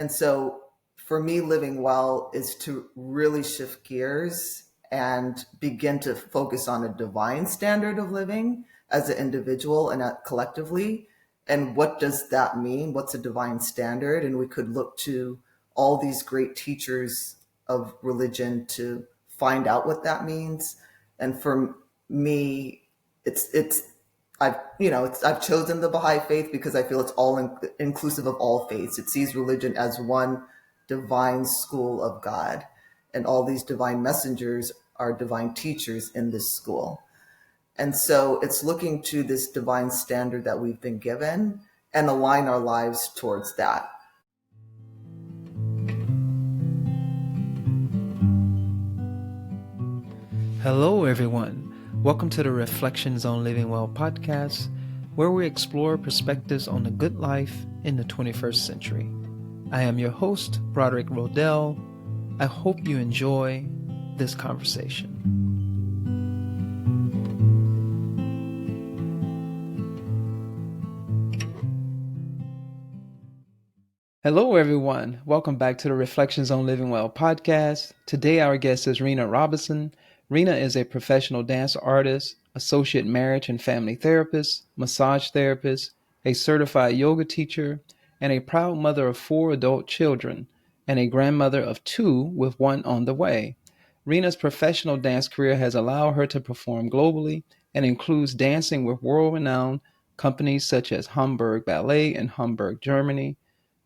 And so for me, living well is to really shift gears and begin to focus on a divine standard of living as an individual and collectively. And what does that mean? What's a divine standard? And we could look to all these great teachers of religion to find out what that means. And for me, it's I've chosen the Baha'i Faith because I feel it's all inclusive of all faiths. It sees religion as one divine school of God, and all these divine messengers are divine teachers in this school. And so it's looking to this divine standard that we've been given and align our lives towards that. Hello, everyone. Welcome to the Reflections on Living Well podcast, where we explore perspectives on the good life in the 21st century. I am your host, Broderick Rodell. I hope you enjoy this conversation. Hello, everyone. Welcome back to the Reflections on Living Well podcast. Today, our guest is Rena Robinson. Rena is a professional dance artist, associate marriage and family therapist, massage therapist, a certified yoga teacher, and a proud mother of 4 adult children, and a grandmother of 2 with 1 on the way. Rena's professional dance career has allowed her to perform globally and includes dancing with world-renowned companies such as Hamburg Ballet in Hamburg, Germany,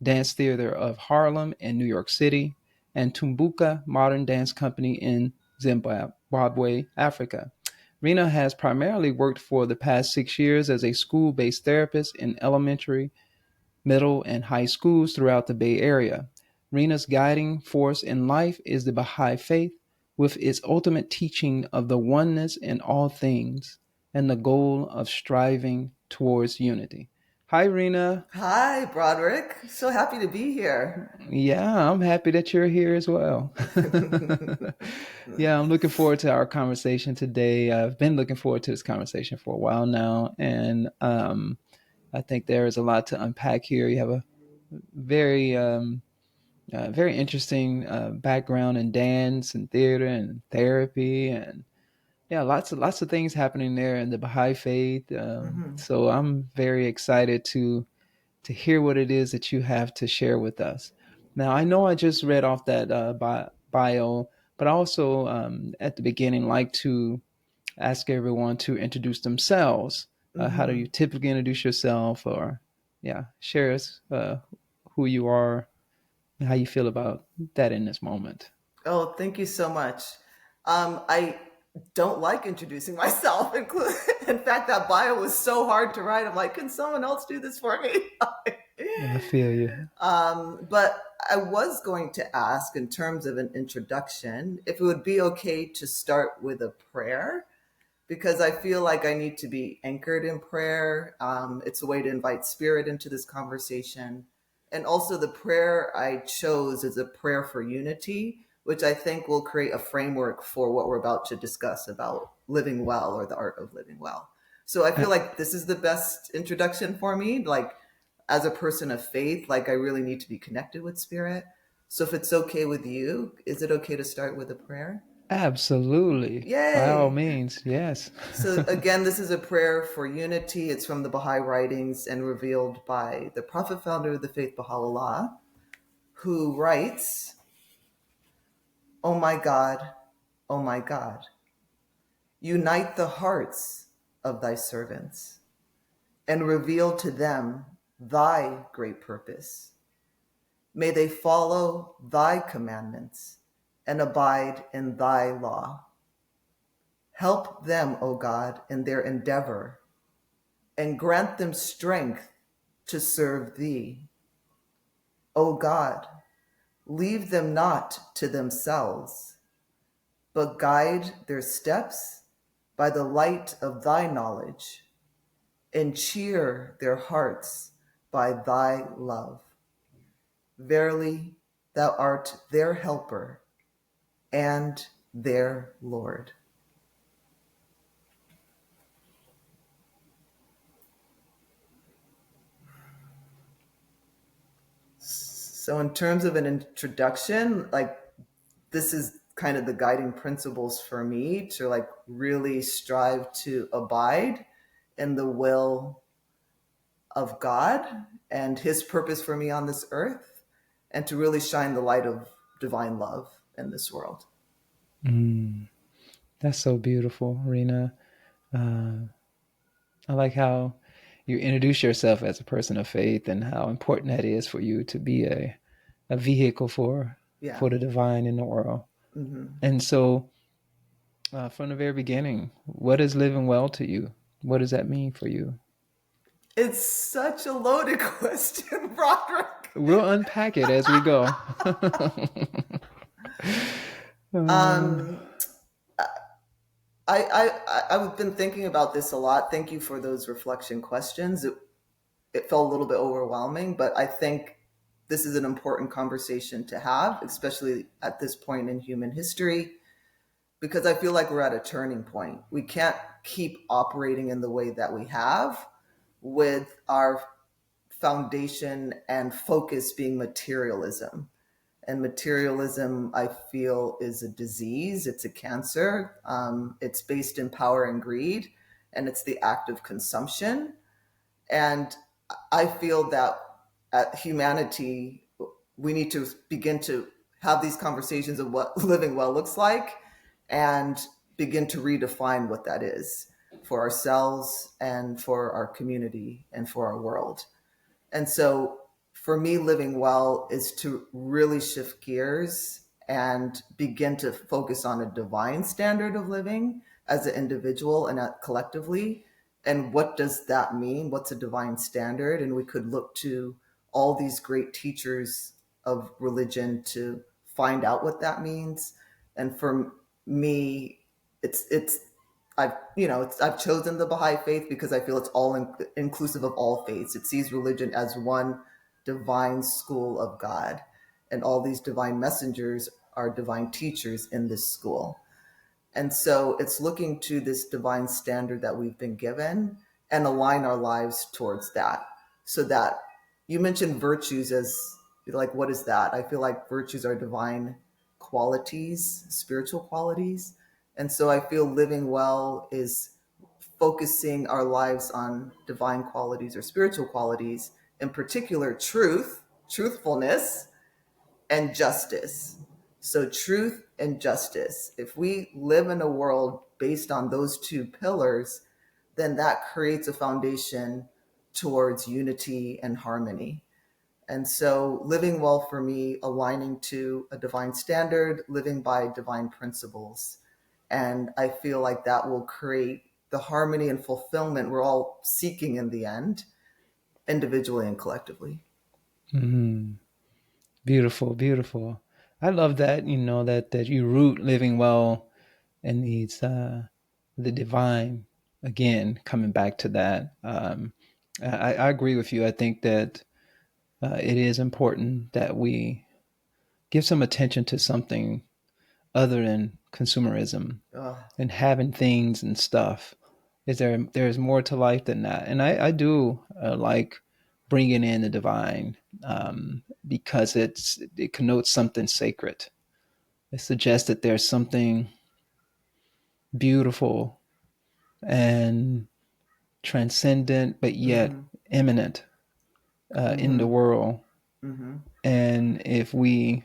Dance Theater of Harlem in New York City, and Tumbuka Modern Dance Company in Zimbabwe Africa. Rena has primarily worked for the past 6 years as a school-based therapist in elementary, middle, and high schools throughout the Bay Area. Rena's guiding force in life is the Baha'i Faith, with its ultimate teaching of the oneness in all things and the goal of striving towards unity. Hi, Rena. Hi, Broderick. So happy to be here. Yeah, I'm happy that you're here as well. Yeah, I'm looking forward to our conversation today. I've been looking forward to this conversation for a while now, and I think there is a lot to unpack here. You have a very, very interesting background in dance and theater and therapy, and yeah, lots of things happening there in the Baha'i Faith. So I'm very excited to hear what it is that you have to share with us. Now, I know I just read off that bio, but I also, at the beginning, like to ask everyone to introduce themselves. How do you typically introduce yourself, or share us who you are and how you feel about that in this moment? Oh, thank you so much. I don't like introducing myself. In fact, that bio was so hard to write. I'm like, can someone else do this for me? I feel you. But I was going to ask, in terms of an introduction, if it would be okay to start with a prayer, because I feel like I need to be anchored in prayer. It's a way to invite spirit into this conversation. And also, the prayer I chose is a prayer for unity, which I think will create a framework for what we're about to discuss about living well, or the art of living well. So I feel like this is the best introduction for me. Like, as a person of faith, like, I really need to be connected with spirit. So if it's okay with you, is it okay to start with a prayer? Absolutely. By all Yay! means, yes. So again, this is a prayer for unity. It's from the Baha'i writings and revealed by the prophet founder of the faith, Baha'u'llah, who writes, "O my God, O my God, unite the hearts of thy servants and reveal to them thy great purpose. May they follow thy commandments and abide in thy law. Help them, O God, in their endeavor, and grant them strength to serve thee. O God, leave them not to themselves, but guide their steps by the light of thy knowledge, and cheer their hearts by thy love. Verily, thou art their helper and their Lord." So in terms of an introduction, like this is kind of the guiding principles for me to like really strive to abide in the will of God and his purpose for me on this earth, and to really shine the light of divine love in this world. Mm, that's so beautiful, Rena. Uh, I like how you introduce yourself as a person of faith and how important that is for you to be a vehicle Yeah. for the divine in the world. Mm-hmm. And so, from the very beginning, what is living well to you? What does that mean for you? It's such a loaded question, Broderick. We'll unpack it as we go. um, Um, I've been thinking about this a lot. Thank you for those reflection questions. It felt a little bit overwhelming, but I think this is an important conversation to have, especially at this point in human history, because I feel like we're at a turning point. We can't keep operating in the way that we have with our foundation and focus being materialism. And materialism, I feel, is a disease. It's a cancer. It's based in power and greed, and it's the act of consumption. And I feel that at humanity, we need to begin to have these conversations of what living well looks like, and begin to redefine what that is for ourselves and for our community and for our world. And so for me, living well is to really shift gears and begin to focus on a divine standard of living as an individual and collectively. And what does that mean? What's a divine standard? And we could look to all these great teachers of religion to find out what that means. And for me, it's I've chosen the Baha'i Faith because I feel it's all inclusive of all faiths. It sees religion as one divine school of God, and all these divine messengers are divine teachers in this school. And so it's looking to this divine standard that we've been given and align our lives towards that. So that you mentioned virtues as like, what is that? I feel like virtues are divine qualities, spiritual qualities. And so I feel living well is focusing our lives on divine qualities or spiritual qualities, in particular, truthfulness, and justice. So, truth and justice. If we live in a world based on those two pillars, then that creates a foundation towards unity and harmony. And so, living well for me, aligning to a divine standard, living by divine principles. And I feel like that will create the harmony and fulfillment we're all seeking in the end, individually and collectively. mhm. Beautiful, beautiful. I love that, that you root living well in these the divine. Again, coming back to that. I agree with you. I think that it is important that we give some attention to something other than consumerism Oh, and having things and stuff. There's more to life than that, and I do like bringing in the divine, because it connotes something sacred. It suggests that there's something beautiful and transcendent, but yet mm-hmm, imminent in the mm-hmm, world. mm-hmm. And if we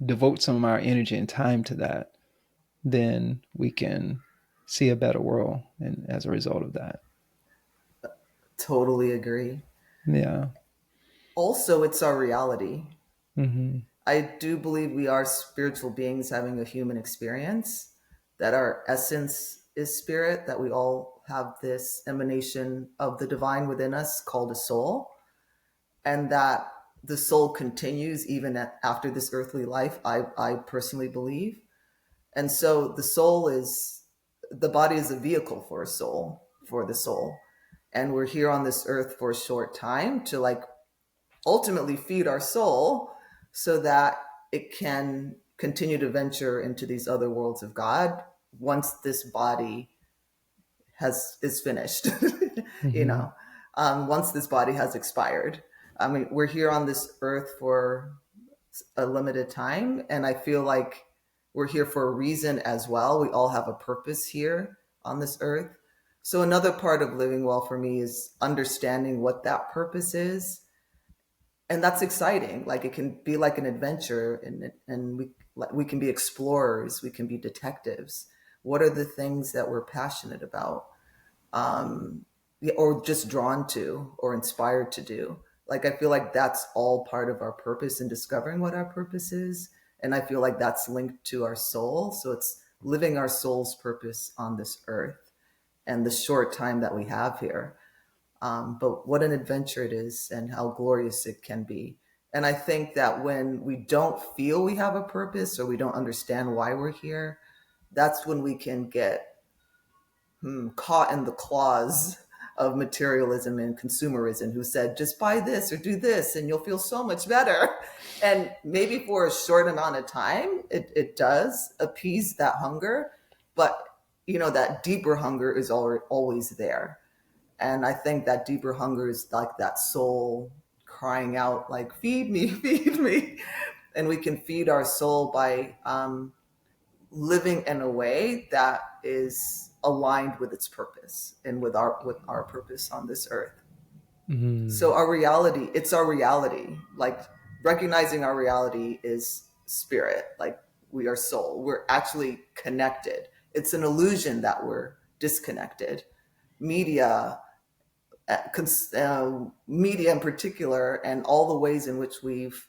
devote some of our energy and time to that, then we can see a better world. And as a result of that, Totally agree. yeah. Also, it's our reality. Mm-hmm. I do believe we are spiritual beings having a human experience, that our essence is spirit, that we all have this emanation of the divine within us called a soul, and that the soul continues even after this earthly life, I personally believe. And so the body is a vehicle for a soul, for the soul. And we're here on this earth for a short time to like ultimately feed our soul so that it can continue to venture into these other worlds of God once this body has is finished. you Mm-hmm. know, once this body has expired. I mean, we're here on this earth for a limited time. And I feel like we're here for a reason as well. We all have a purpose here on this earth. So another part of living well for me is understanding what that purpose is. And that's exciting. Like it can be like an adventure, and we can be explorers, we can be detectives. What are the things that we're passionate about? Yeah, or just drawn to or inspired to do. Like I feel like that's all part of our purpose in discovering what our purpose is. And I feel like that's linked to our soul. So it's living our soul's purpose on this earth and the short time that we have here. But what an adventure it is and how glorious it can be. And I think that when we don't feel we have a purpose or we don't understand why we're here, that's when we can get caught in the claws of materialism and consumerism, who said, just buy this or do this and you'll feel so much better. And maybe for a short amount of time, it does appease that hunger. But, that deeper hunger is always there. And I think that deeper hunger is like that soul crying out, like, feed me, feed me. And we can feed our soul by living in a way that is aligned with its purpose and with our purpose on this earth. So Mm. our reality, it's our reality. Like recognizing our reality is spirit. Like we are soul. We're actually connected. It's an illusion that we're disconnected. Media, media in particular, and all the ways in which we've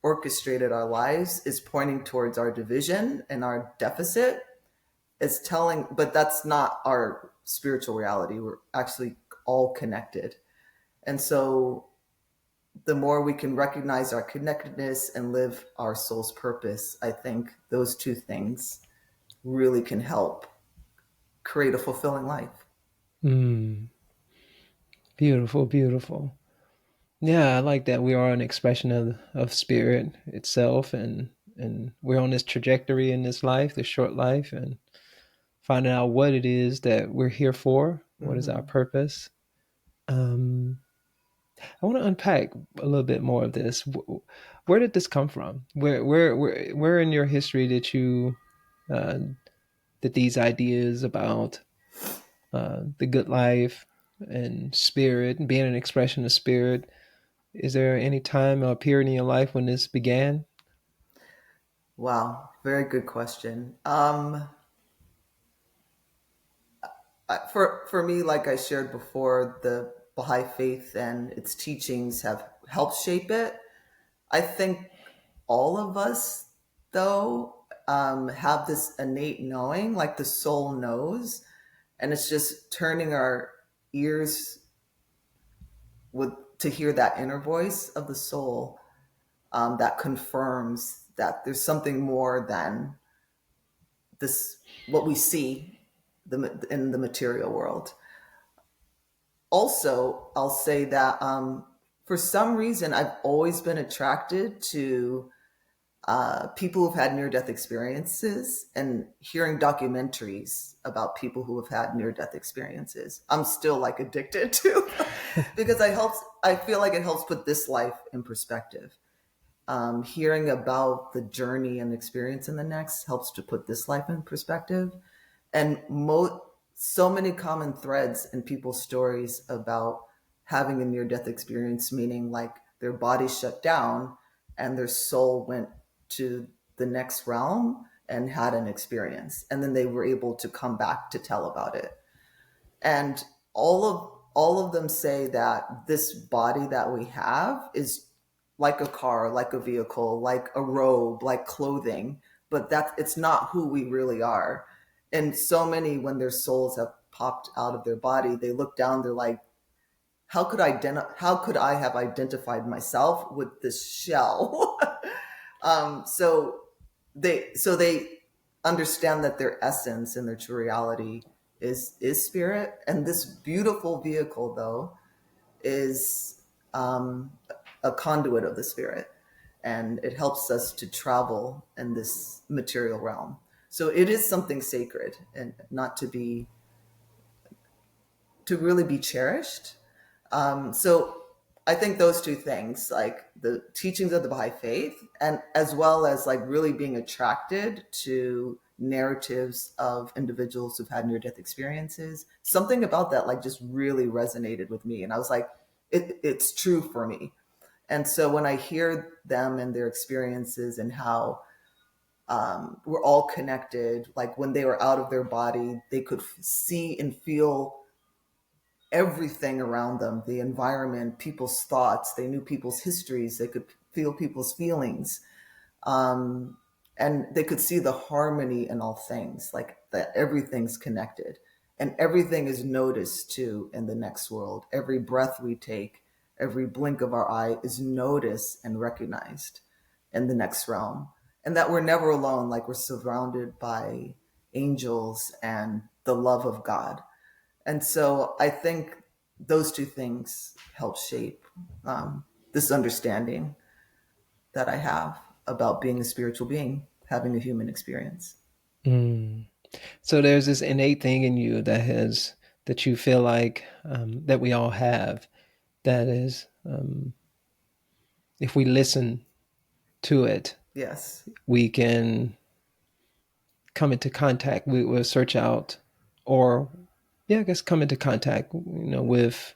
orchestrated our lives is pointing towards our division and our deficit. Is telling, but that's not our spiritual reality. We're actually all connected. And so the more we can recognize our connectedness and live our soul's purpose, I think those two things really can help create a fulfilling life. Mm. Beautiful, beautiful. Yeah, I like that we are an expression of spirit itself, and we're on this trajectory in this life, this short life, and finding out what it is that we're here for. What is our Mm-hmm. purpose? Um, I want to unpack a little bit more of this. Where did this come from? Where in your history did you uh, that these ideas about the good life and spirit and being an expression of spirit? Is there any time or period in your life when this began? Wow, very good question. For me, like I shared before, the Baha'i Faith and its teachings have helped shape it. I think all of us, though, have this innate knowing, like the soul knows, and it's just turning our ears with to hear that inner voice of the soul that confirms that there's something more than this what we see in the material world. Also, I'll say that for some reason I've always been attracted to people who've had near death experiences and hearing documentaries about people who have had near death experiences. I'm still like addicted to because I feel like it helps put this life in perspective. Hearing about the journey and experience in the next helps to put this life in perspective. And so many common threads in people's stories about having a near death experience, meaning like their body shut down and their soul went to the next realm and had an experience. And then they were able to come back to tell about it. And all of them say that this body that we have is like a car, like a vehicle, like a robe, like clothing, but that it's not who we really are. And so many, when their souls have popped out of their body, they look down, they're like, how could I have identified myself with this shell? So they understand that their essence and their true reality is spirit. And this beautiful vehicle, though, is a conduit of the spirit, and it helps us to travel in this material realm. So it is something sacred and not to really be cherished. So I think those two things, like the teachings of the Baha'i Faith, and as well as like really being attracted to narratives of individuals who've had near-death experiences, something about that like just really resonated with me, and I was like, it's true for me. And so when I hear them and their experiences and how we're all connected, like when they were out of their body, they could see and feel everything around them, the environment, people's thoughts, they knew people's histories, they could feel people's feelings, um, and they could see the harmony in all things, like that everything's connected and everything is noticed too in the next world. Every breath we take, every blink of our eye is noticed and recognized in the next realm, and that we're never alone, like we're surrounded by angels and the love of God. And so I think those two things help shape this understanding that I have about being a spiritual being, having a human experience. Mm. So there's this innate thing in you that you feel like that we all have. That is, if we listen to it, Yes, we can come into contact. We will search out, or yeah, I guess come into contact, with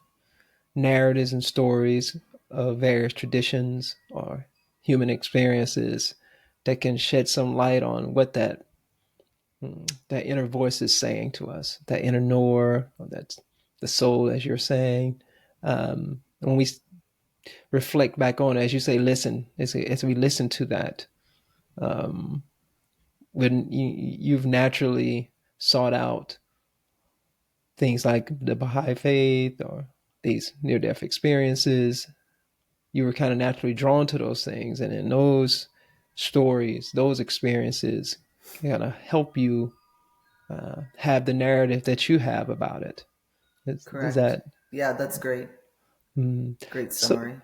narratives and stories of various traditions or human experiences that can shed some light on what that inner voice is saying to us, that inner knower, or that's the soul, as you're saying. When we reflect back on, as you say, listen, as we listen to that, um, when you've naturally sought out things like the Baha'i Faith or these near-death experiences, you were kind of naturally drawn to those things, and in those stories, those experiences, kind of help you have the narrative that you have about it. Is correct. that Yeah, that's great. mm, Great so? summary.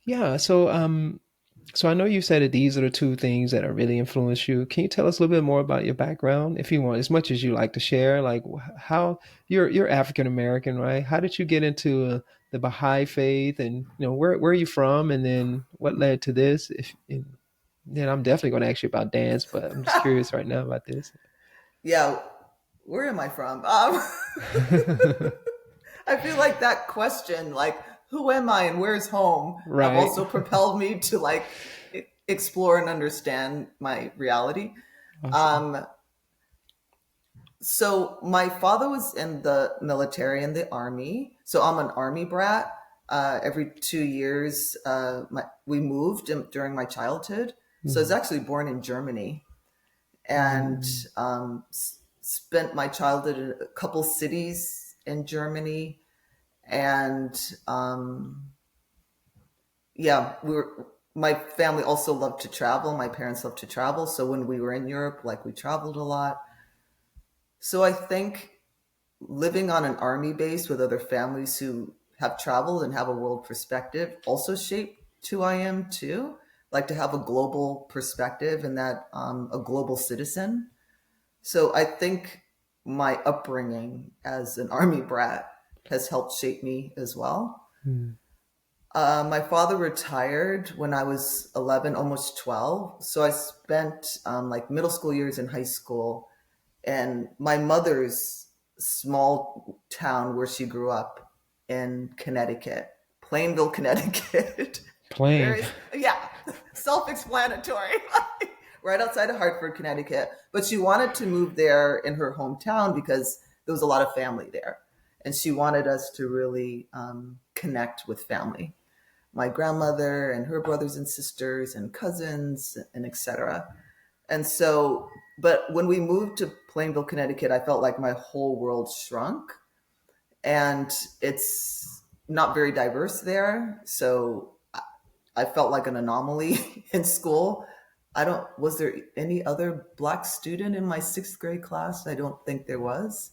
Yeah. So I know you said that these are the two things that have really influenced you. Can you tell us a little bit more about your background, if you want, as much as you like to share? Like how you're African American, right? How did you get into the Baha'i faith, and where are you from, and then what led to this? If and then I'm definitely going to ask you about dance, but I'm just curious right now about this. Yeah, where am I from? I feel like that question, like, who am I and where's home, have Right. also propelled me to like explore and understand my reality. Awesome. Um, so my father was in the military and the army. So I'm an army brat. Every 2 years, we moved during my childhood. So I was Mm. actually born in Germany, and Mm. spent my childhood in a couple cities in Germany. And yeah, my family also loved to travel. My parents loved to travel. So when we were in Europe, like we traveled a lot. So I think living on an army base with other families who have traveled and have a world perspective also shaped who I am too. Like to have a global perspective and that a global citizen. So I think my upbringing as an army brat has helped shape me as well. Mm. My father retired when I was 11, almost 12. So I spent like middle school years in high school, and my mother's small town where she grew up in Connecticut, Plainville, Connecticut. Plain. Very, yeah, self explanatory, right outside of Hartford, Connecticut. But she wanted to move there in her hometown because there was a lot of family there. And she wanted us to really connect with family, my grandmother and her brothers and sisters and cousins and etc. And so, but when we moved to Plainville, Connecticut, I felt like my whole world shrunk, and it's not very diverse there. So I felt like an anomaly in school. Was there any other Black student in my sixth grade class? I don't think there was.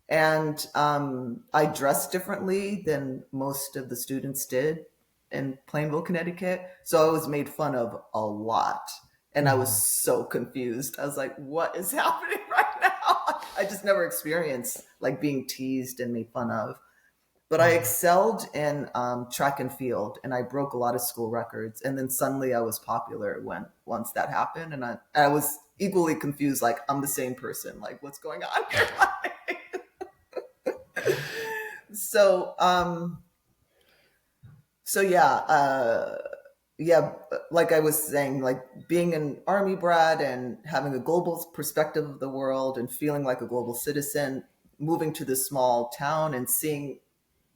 And I dressed differently than most of the students did in Plainville, Connecticut. So I was made fun of a lot. And I was Mm. so confused. I was like, what is happening right now? I just never experienced like being teased and made fun of. But I excelled in track and field, and I broke a lot of school records. And then suddenly I was popular when once that happened, and I was equally confused. Like, I'm the same person. Like, what's going on here? so um, so yeah, like I was saying, like being an army brat and having a global perspective of the world and feeling like a global citizen, moving to this small town and seeing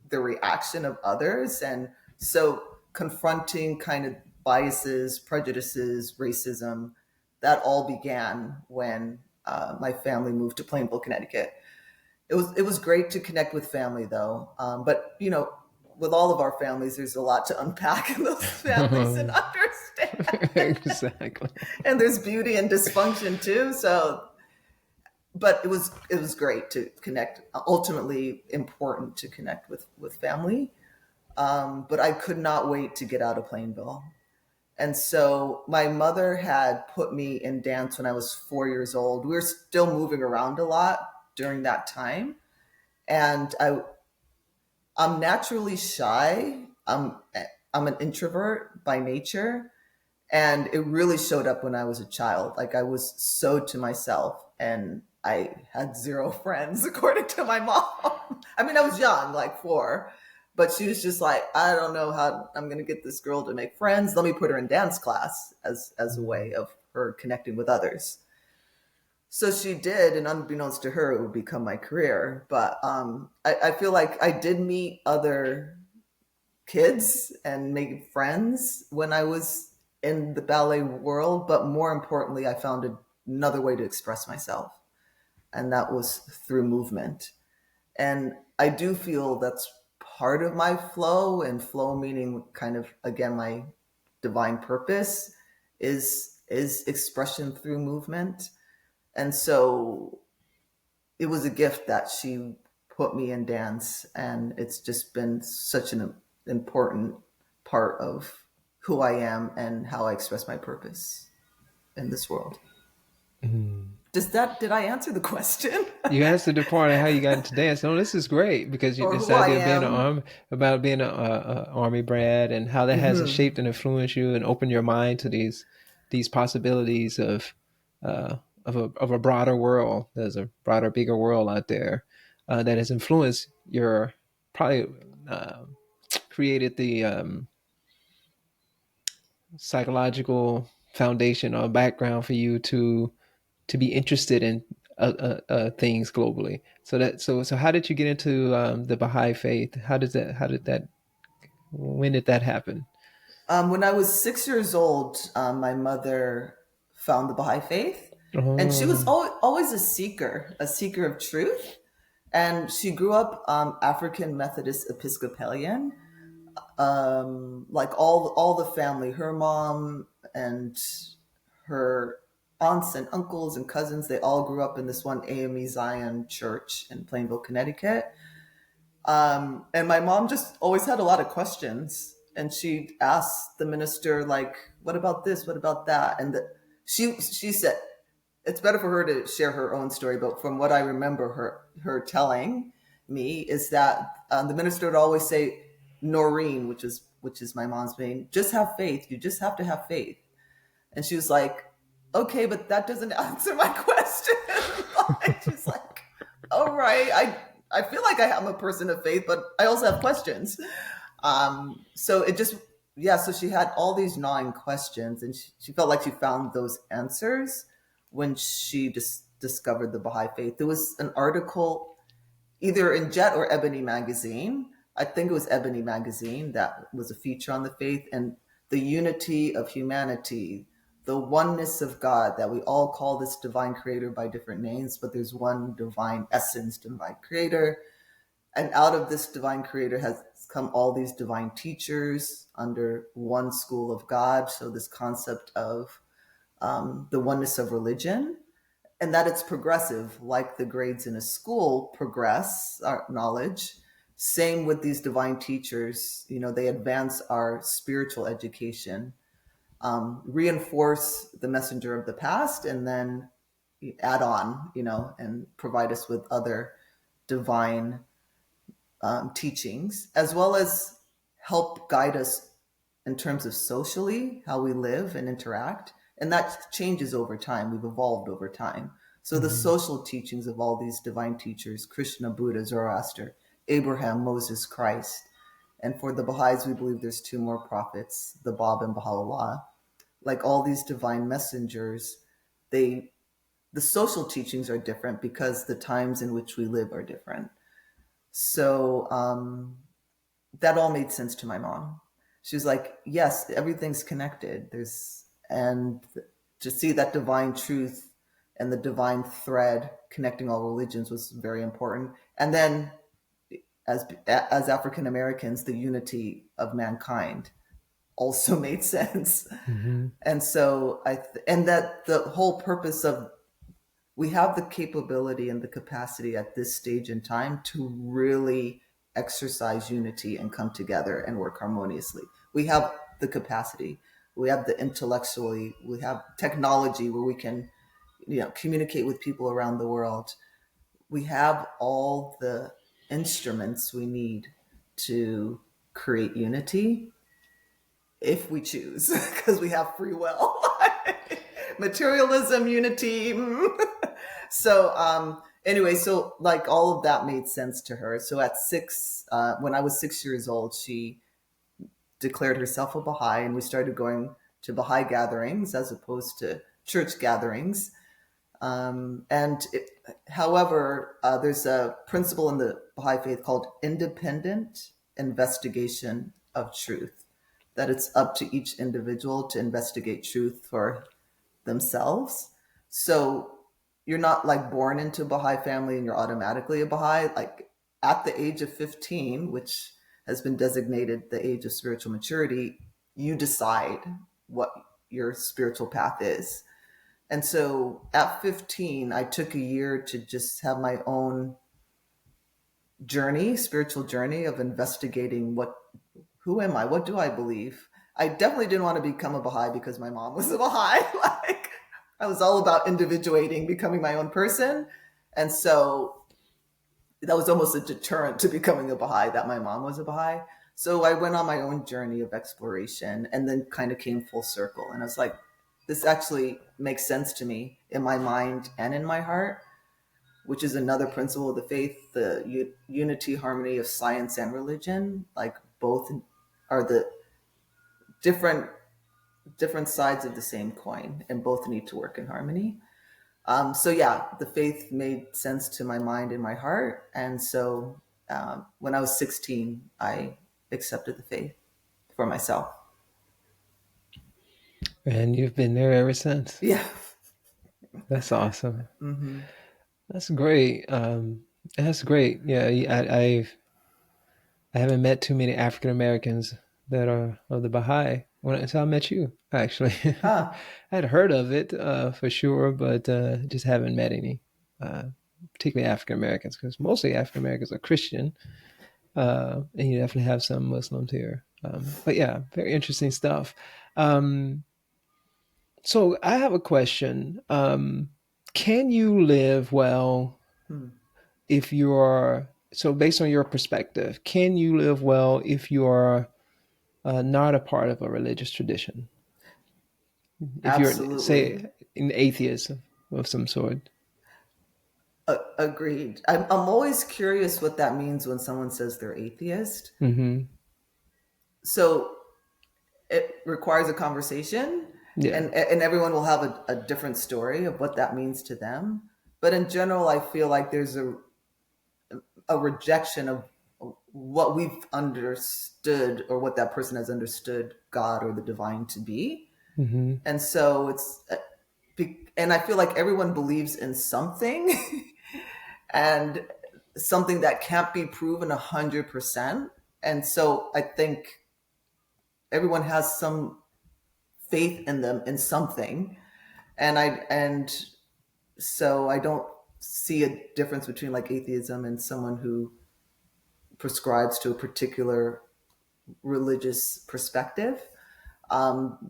the reaction of others. And so confronting kind of biases, prejudices, racism, that all began when my family moved to Plainville, Connecticut. It was great to connect with family though, but with all of our families, there's a lot to unpack in those families and understand. Exactly. And there's beauty and dysfunction too. So, but it was great to connect. Ultimately, important to connect with family. But I could not wait to get out of Plainville. And so my mother had put me in dance when I was 4 years old. We were still moving around a lot during that time, and I'm naturally shy. I'm an introvert by nature, and it really showed up when I was a child. Like, I was so to myself, and I had zero friends, according to my mom. I mean, I was young, like 4, but she was just like, I don't know how I'm going to get this girl to make friends. Let me put her in dance class as a way of her connecting with others. So she did, and unbeknownst to her, it would become my career. But I feel like I did meet other kids and make friends when I was in the ballet world. But more importantly, I found another way to express myself, and that was through movement. And I do feel that's part of my flow, and flow meaning kind of, again, my divine purpose is expression through movement. And so it was a gift that she put me in dance, and it's just been such an important part of who I am and how I express my purpose in this world. Did I answer the question? You answered the part of how you got into dance. No, this is great because Or this who I idea of being an am? about being a army brat and how that has Hmm. shaped and influenced you and opened your mind to these possibilities uh, of a broader world. There's a broader, bigger world out there that has influenced your probably uh, created the psychological foundation or background for you to be interested in things globally. So how did you get into the Baha'i faith? How did that when did that happen? When I was 6 years old, my mother found the Baha'i Faith, and she was Oh, always a seeker of truth. And she grew up African Methodist Episcopalian, like all the family, her mom and her aunts and uncles and cousins, they all grew up in this one AME Zion church in Plainville, Connecticut. And my mom just always had a lot of questions, and she'd ask the minister, like, "What about this? What about that?" And she said it's better for her to share her own story, but from what I remember her telling me is that the minister would always say, Noreen, which is my mom's name, just have faith. You just have to have faith. And she was like, okay, but that doesn't answer my question. Like, she's like, all right, I feel like I am a person of faith, but I also have questions. So it just, yeah, so she had all these gnawing questions, and she felt like she found those answers when she just discovered the Baha'i Faith. There was an article either in Jet or Ebony magazine. I think it was Ebony magazine that was a feature on the faith and the unity of humanity, the oneness of God, that we all call this divine creator by different names, but there's one divine essence, divine creator. And out of this divine creator has come all these divine teachers under one school of God. So this concept of the oneness of religion, and that it's progressive, like the grades in a school progress our knowledge. Same with these divine teachers, they advance our spiritual education, reinforce the messenger of the past, and then add on, and provide us with other divine teachings, as well as help guide us in terms of socially, how we live and interact. And that changes over time. We've evolved over time. So the Hmm. social teachings of all these divine teachers, Krishna, Buddha, Zoroaster, Abraham, Moses, Christ. And for the Baha'is, we believe there's two more prophets, the Bab and Baha'u'llah. Like all these divine messengers, they the social teachings are different because the times in which we live are different. So that all made sense to my mom. She was like, yes, everything's connected. And to see that divine truth and the divine thread connecting all religions was very important. And then as African Americans, the unity of mankind also made sense. Hmm. And so and that the whole purpose of we have the capability and the capacity at this stage in time to really exercise unity and come together and work harmoniously. We have the capacity. We have the intellectually, we have technology where we can, communicate with people around the world. We have all the instruments we need to create unity if we choose, because we have free will. Materialism, unity. So anyway, so like all of that made sense to her. So at when I was 6 years old, she declared herself a Baha'i, and we started going to Baha'i gatherings as opposed to church gatherings. However, there's a principle in the Baha'i Faith called independent investigation of truth, that it's up to each individual to investigate truth for themselves. So you're not like born into a Baha'i family and you're automatically a Baha'i. Like at the age of 15, which has been designated the age of spiritual maturity, you decide what your spiritual path is. And so at 15, I took a year to just have my own journey, spiritual journey of investigating who am I? What do I believe? I definitely didn't want to become a Baha'i because my mom was a Baha'i. Like I was all about individuating, becoming my own person. And so that was almost a deterrent to becoming a Baha'i that my mom was a Baha'i. So I went on my own journey of exploration and then kind of came full circle. And I was like, this actually makes sense to me in my mind and in my heart, which is another principle of the faith, the unity, harmony of science and religion. Like both are the different sides of the same coin, and both need to work in harmony. So yeah, the faith made sense to my mind and my heart, and so when I was 16, I accepted the faith for myself. And you've been there ever since. Yeah. That's awesome. Mm-hmm. That's great. That's great. Yeah, I haven't met too many African Americans that are of the Baha'i. So I met you actually. Ah, I had heard of it for sure, but just haven't met any, particularly African Americans, because mostly African Americans are Christian, and you definitely have some Muslims here. But yeah, very interesting stuff. Um, so I have a question. Can you live well hmm. if you are, so based on your perspective, can you live well if you are not a part of a religious tradition? If you're, Absolutely. say, an atheist of some sort. Agreed. I'm always curious what that means when someone says they're atheist. Hmm. So it requires a conversation, Yeah. and everyone will have a different story of what that means to them. But in general, I feel like there's a rejection of what we've understood or what that person has understood God or the divine to be. Hmm. And so and I feel like everyone believes in something and something that can't be proven 100%. And so I think everyone has some faith in them in something. And so I don't see a difference between like atheism and someone who prescribes to a particular religious perspective.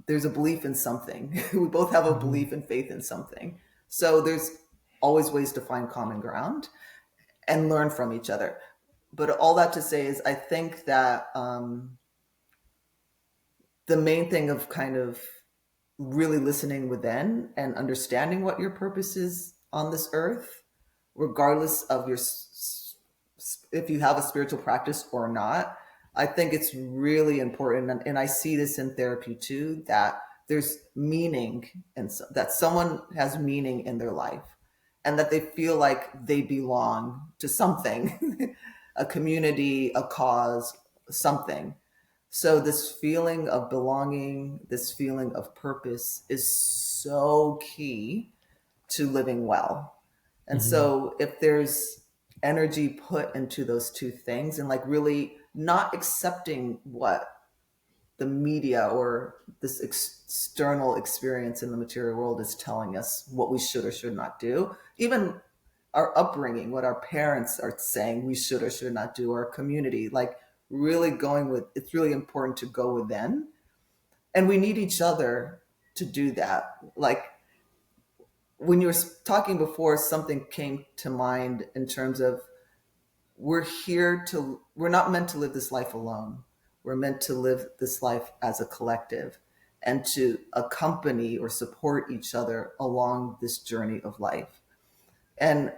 There's a belief in something. We both have a Hmm. belief and faith in something. So there's always ways to find common ground and learn from each other. But all that to say is, I think that the main thing of kind of really listening within and understanding what your purpose is on this earth, regardless of if you have a spiritual practice or not. I think it's really important, and I see this in therapy too, that there's meaning, and so, that someone has meaning in their life, and that they feel like they belong to something, a community, a cause, something. So this feeling of belonging, this feeling of purpose is so key to living well. And Mhm. so if there's energy put into those two things, and like really not accepting what the media or this external experience in the material world is telling us what we should or should not do, even our upbringing, what our parents are saying we should or should not do, our community, like really going with, it's really important to go within. And we need each other to do that. Like when you were talking before, something came to mind in terms of we're not meant to live this life alone. We're meant to live this life as a collective and to accompany or support each other along this journey of life. And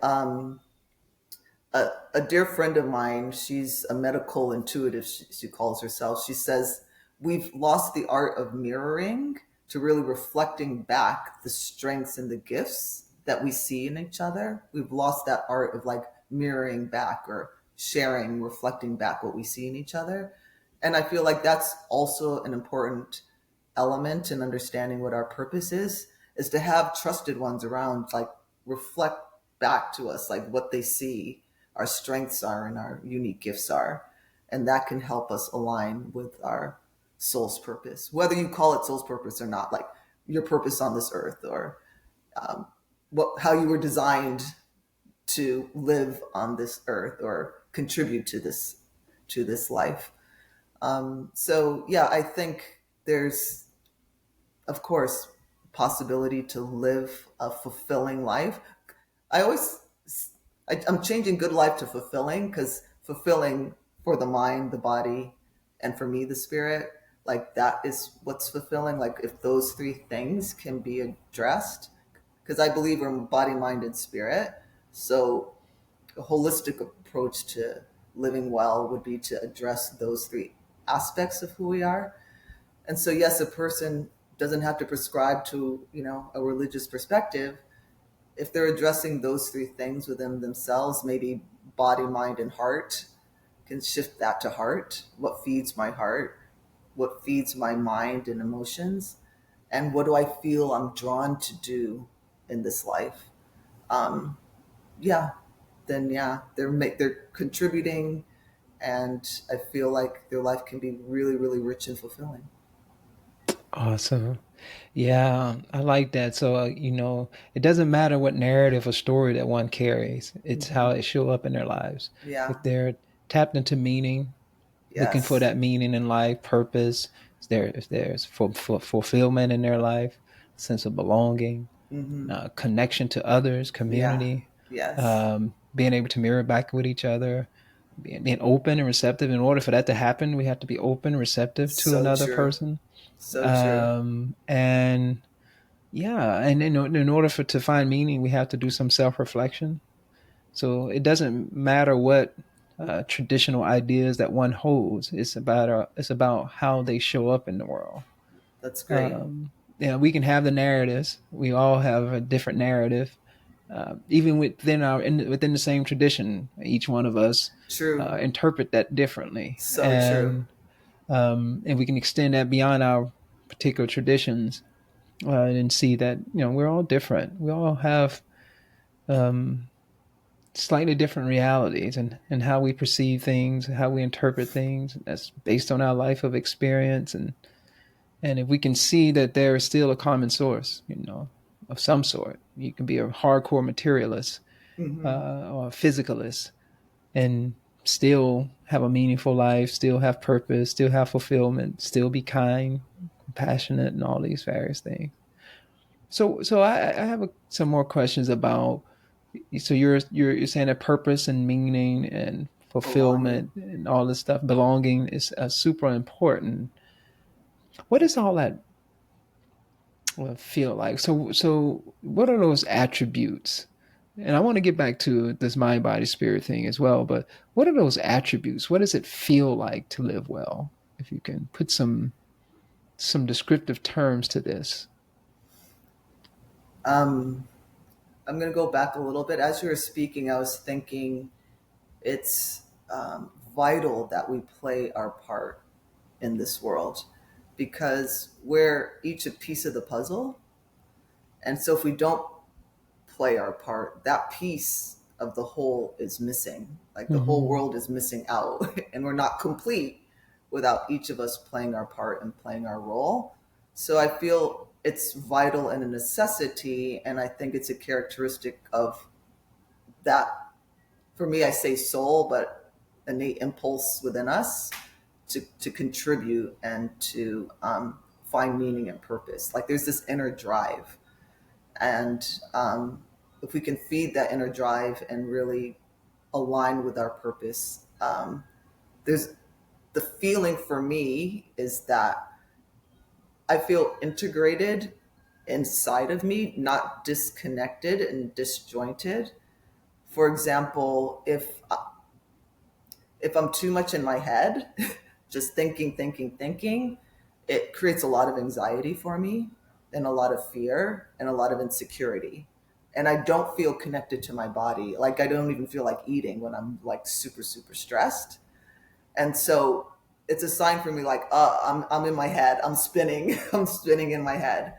a dear friend of mine, she's a medical intuitive, she calls herself. She says, we've lost the art of mirroring to really reflecting back the strengths and the gifts that we see in each other. We've lost that art of like mirroring back or sharing, reflecting back what we see in each other. And I feel like that's also an important element in understanding what our purpose is to have trusted ones around, like reflect back to us like what they see our strengths are and our unique gifts are. And that can help us align with our soul's purpose, whether you call it soul's purpose or not, like your purpose on this earth, or how you were designed to live on this earth or contribute to this life. So yeah, I think there's, of course, possibility to live a fulfilling life. I always, I'm changing good life to fulfilling, because fulfilling for the mind, the body, and for me, the spirit, like that is what's fulfilling. Like if those three things can be addressed, because I believe we're body, mind, and spirit. So a holistic approach to living well would be to address those three aspects of who we are. And so, yes, a person doesn't have to prescribe to, a religious perspective. If they're addressing those three things within themselves, maybe body, mind, and heart, can shift that to heart. What feeds my heart? What feeds my mind and emotions? And what do I feel I'm drawn to do in this life? Um, yeah, then yeah, they're contributing, and I feel like their life can be really, really rich and fulfilling. Awesome. Yeah, I like that. So, it doesn't matter what narrative or story that one carries. It's how Hmm. it show up in their lives. Yeah. If they're tapped into meaning, looking for Yes. that meaning in life, purpose, if there's fulfillment in their life, sense of belonging, Hmm. connection to others, Yeah. community, Yes. being able to mirror back with each other, being open and receptive. In order for that to happen, we have to be open, receptive to So another true. person. So true. And yeah, and in order to find meaning, we have to do some self reflection. So it doesn't matter what traditional ideas that one holds. It's about how they show up in the world. That's great. Um, we can have the narratives. We all have a different narrative, even within the same tradition. Each one of us True. interpret that differently, So true. and we can extend that beyond our particular traditions, and see that we're all different. We all have um, slightly different realities, and how we perceive things, how we interpret things. That's based on our life of experience, and if we can see that there is still a common source, of some sort. You can be a hardcore materialist, Hmm. or a physicalist, and still have a meaningful life, still have purpose, still have fulfillment, still be kind, compassionate, and all these various things. So I have some more questions about. So you're saying that purpose and meaning and fulfillment, Belonging. and all this stuff. Belonging is super important. What does all that feel like? So what are those attributes? And I want to get back to this mind, body, spirit thing as well. But what are those attributes? What does it feel like to live well? If you can put some descriptive terms to this. Um, I'm going to go back a little bit. As you were speaking, I was thinking it's vital that we play our part in this world because we're each a piece of the puzzle. And so if we don't play our part, that piece of the whole is missing. Like the whole Mm-hmm. world is missing out, and we're not complete without each of us playing our part and playing our role. So I feel it's vital and a necessity, and I think it's a characteristic of that. For me, I say soul, but innate impulse within us to contribute and to find meaning and purpose. Like there's this inner drive, and if we can feed that inner drive and really align with our purpose, there's the feeling for me is that I feel integrated inside of me, not disconnected and disjointed. For example, if I'm too much in my head, just thinking, it creates a lot of anxiety for me and a lot of fear and a lot of insecurity. And I don't feel connected to my body. Like I don't even feel like eating when I'm like super, super stressed. And so it's a sign for me like, I'm in my head. I'm spinning. I'm spinning in my head.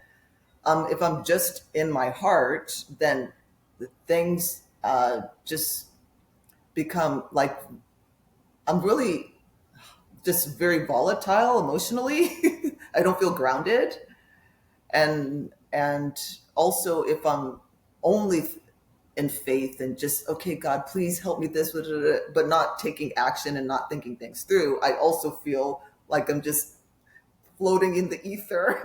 If I'm just in my heart, then the things just become like I'm really just very volatile emotionally. I don't feel grounded, and also if I'm only in faith and just okay, God, please help me this, but not taking action and not thinking things through, I also feel like I'm just floating in the ether.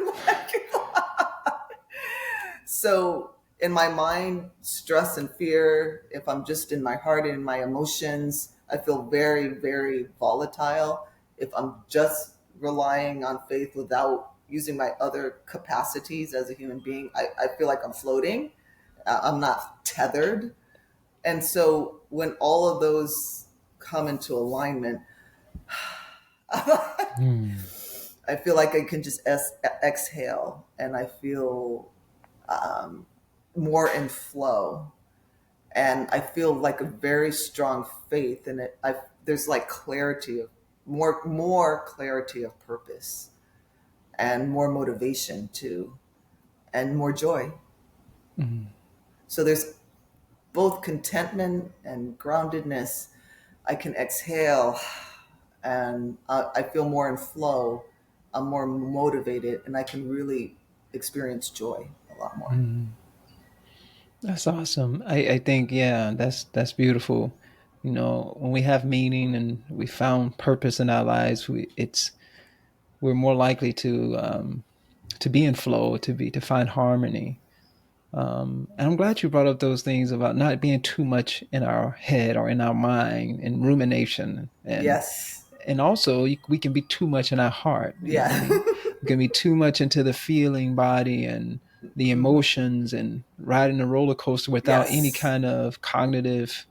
So in my mind, stress and fear, if I'm just in my heart and in my emotions, I feel very, very volatile. If I'm just relying on faith without using my other capacities as a human being, I feel like I'm floating. I'm not tethered. And so when all of those come into alignment, Hmm. I feel like I can just exhale and I feel um, more in flow, and I feel like a very strong faith in it. There's like clarity of more clarity of purpose and more motivation too, and more joy. Hmm. So there's both contentment and groundedness. I can exhale, and I feel more in flow. I'm more motivated, and I can really experience joy a lot more. Hmm. That's awesome. I think, yeah, that's beautiful. You know, when we have meaning and we found purpose in our lives, we're more likely to be in flow, to find harmony. And I'm glad you brought up those things about not being too much in our head or in our mind and rumination, Yes. and also we can be too much in our heart. You know, Yeah. we can be too much into the feeling body and the Mhm. emotions and riding a roller coaster without any Yes. kind of cognitive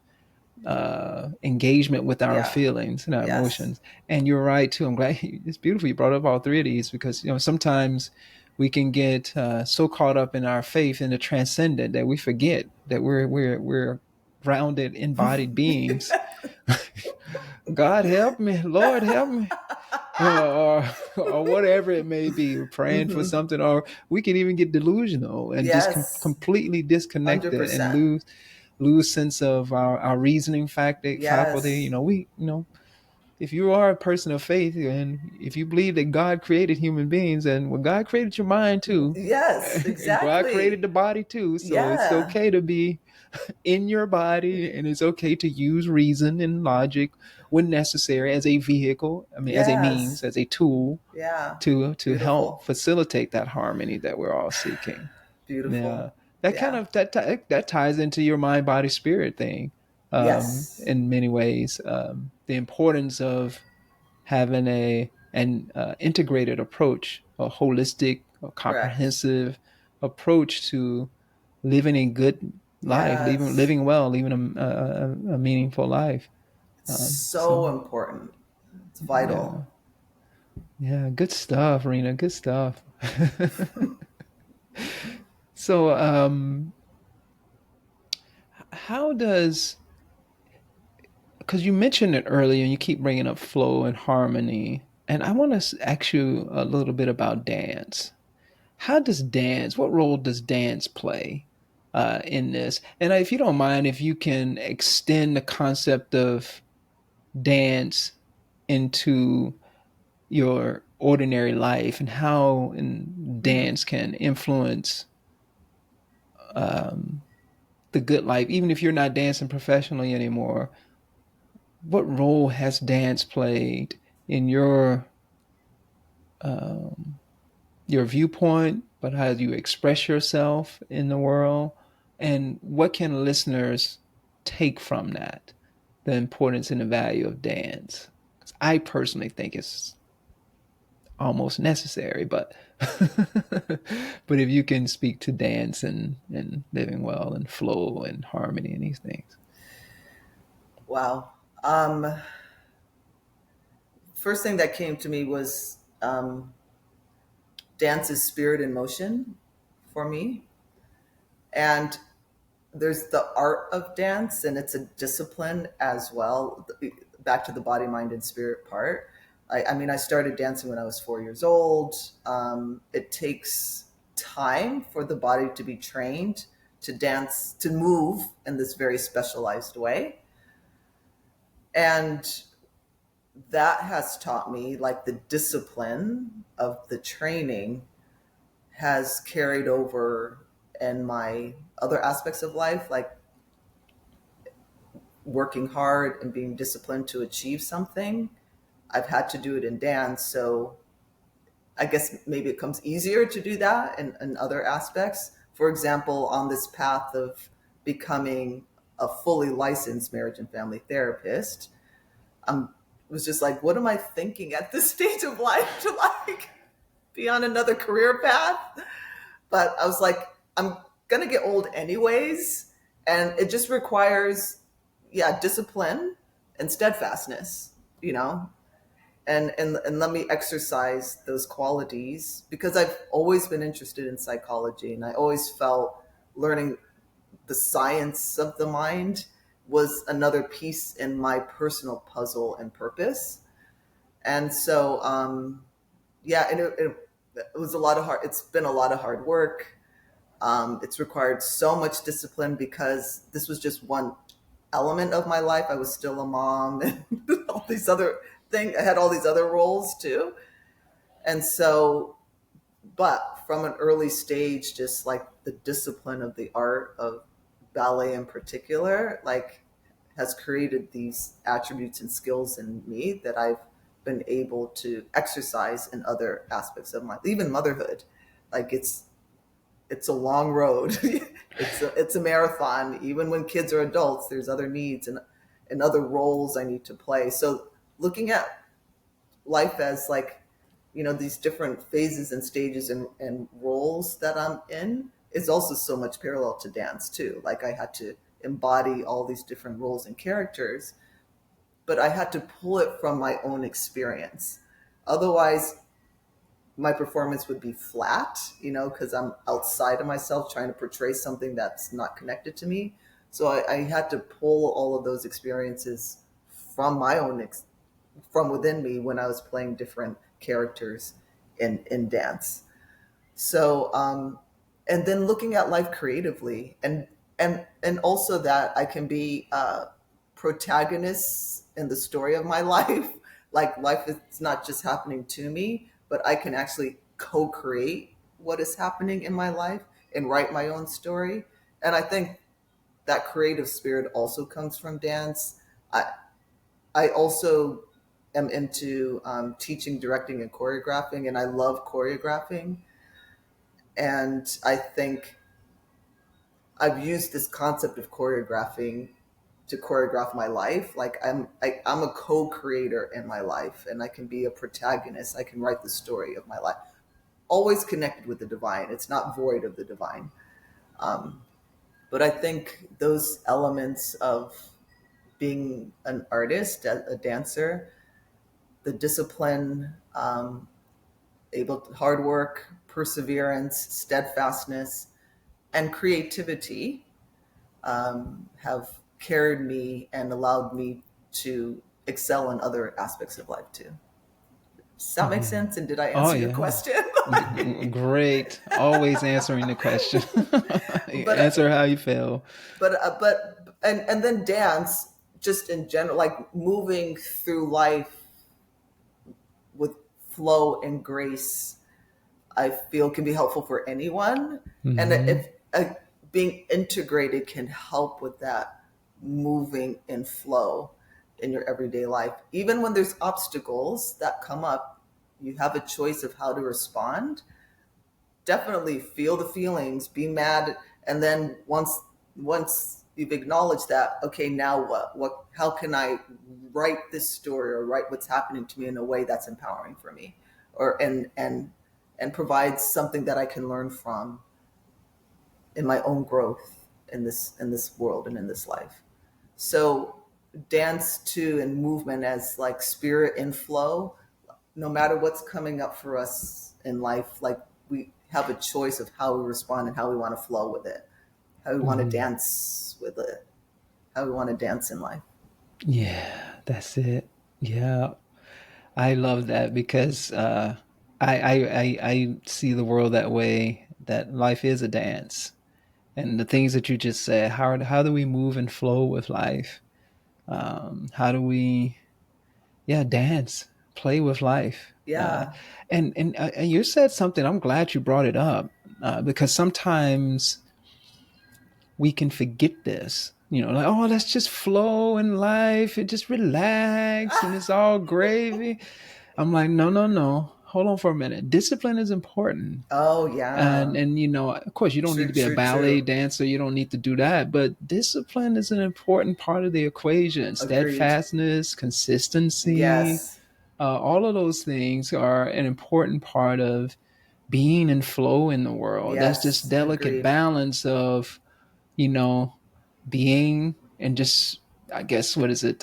engagement with our Yeah. feelings and our Yes. emotions. And you're right too. I'm glad it's beautiful you brought up all three of these because sometimes we can get so caught up in our faith in the transcendent that we forget that we're grounded, embodied beings. God help me, Lord help me, or whatever it may be. We're praying for Hmm. something, or we can even get delusional and just Yes. completely disconnected and 100%. lose sense of our reasoning faculty. Yes. If you are a person of faith and if you believe that God created human beings, and well, God created your mind too, Yes, and God created the exactly. body too, so it's Yeah. okay to be in your body, and it's okay to use reason and logic when necessary as a vehicle. I mean, as a means, Yes. as a tool Yeah. to help Beautiful. facilitate that harmony that we're all seeking. Yeah, Beautiful. that kind Yeah. of that ties into your mind body spirit thing. Yes. in many ways. The importance of having an integrated approach, a holistic, a Correct. comprehensive approach to living a good life, Yes. living well, living a meaningful life. It's so So important. It's yeah, vital. yeah, good stuff, Rena. Good stuff. So, how does, because you mentioned it earlier and you keep bringing up flow and harmony, and I want to ask you a little bit about dance. How does dance, what role does dance play in this? And if you don't mind, if you can extend the concept of dance into your ordinary life and how dance can influence um, the good life, even if you're not dancing professionally anymore. What role has dance played in um, your viewpoint, but how you express yourself in the world, and what can listeners take from that? The importance and the value of dance. 'Cause I personally think it's almost necessary, but but if you can speak to dance and living well and flow and harmony and these things. Wow. Um, First thing that came to me was dance is spirit in motion for me. And there's the art of dance, and it's a discipline as well. Back to the body, mind, and spirit part. I mean, I started dancing when I was 4 years old. It takes time for the body to be trained to dance, to move in this very specialized way. And that has taught me, like, the discipline of the training has carried over in my other aspects of life, like working hard and being disciplined to achieve something. I've had to do it in dance. So I guess maybe it comes easier to do that in other aspects. For example, on this path of becoming a fully licensed marriage and family therapist, I was just like, what am I thinking at this stage of life to like be on another career path? But I was like, I'm going to get old anyways. And it just requires, yeah, discipline and steadfastness, you know, and let me exercise those qualities because I've always been interested in psychology, and I always felt learning the science of the mind was another piece in my personal puzzle and purpose. And so, yeah, and it was a lot of hard. It's been a lot of hard work. It's required so much discipline because this was just one element of my life. I was still a mom and all these other things. I had all these other roles too. And so, but from an early stage, just like the discipline of the art of ballet in particular, like has created these attributes and skills in me that I've been able to exercise in other aspects of my, even motherhood. Like it's a long road. It's a marathon. Even when kids are adults, there's other needs and other roles I need to play. So looking at life as like, you know, these different phases and stages and roles that I'm in is also so much parallel to dance too. Like I had to embody all these different roles and characters, but I had to pull it from my own experience. Otherwise, my performance would be flat, you know, because I'm outside of myself trying to portray something that's not connected to me. So I had to pull all of those experiences from my own, from within me when I was playing different characters in dance. So, and then looking at life creatively, and also that I can be protagonists in the story of my life. Like life is not just happening to me, but I can actually co-create what is happening in my life and write my own story. And I think that creative spirit also comes from dance. I also am into teaching, directing, and choreographing, and I love choreographing. And I think I've used this concept of choreographing to choreograph my life. Like I'm a co-creator in my life, and I can be a protagonist. I can write the story of my life. Always connected with the divine. It's not void of the divine. Um, but I think those elements of being an artist, a dancer, the discipline, able to, hard work, perseverance, steadfastness, and creativity have carried me and allowed me to excel in other aspects of life too. Does that make Yeah. sense? And did I Oh answer your yeah. question? Great. Always answering the question. but Answer how you feel. and then dance, just in general, like moving through life with flow and grace, I feel can be helpful for anyone. And Hmm. if being integrated can help with that moving in flow in your everyday life. Even when there's obstacles that come up, you have a choice of how to respond. Definitely feel the feelings, be mad, and then once you've acknowledged that, okay, now what how can I write this story or write what's happening to me in a way that's empowering for me, or and provides something that I can learn from in my own growth in this world and in this life. So dance too and movement as like spirit and flow, no matter what's coming up for us in life, like we have a choice of how we respond and how we want to flow with it, how we want to Hmm. dance with it, how we want to dance in life. Yeah, that's it. Yeah. I love that because I see the world that way, that life is a dance. And the things that you just said, how do we move and flow with life? How do we, yeah, dance, play with life? Yeah. And you said something. I'm glad you brought it up because sometimes we can forget this. You know, like, oh, let's just flow in life and just relax and it's all gravy. I'm like, no, no, no. Hold on for a minute. Discipline is important. Oh yeah. And you know, of course, you don't need True, to be a true, ballet true. dancer. You don't need to do that. But discipline is an important part of the equation. Agreed. Steadfastness, consistency, Yes. all of those things are an important part of being in flow in the world. That's just Yes. delicate Agreed. balance of, you know, being and just, I guess, what is it?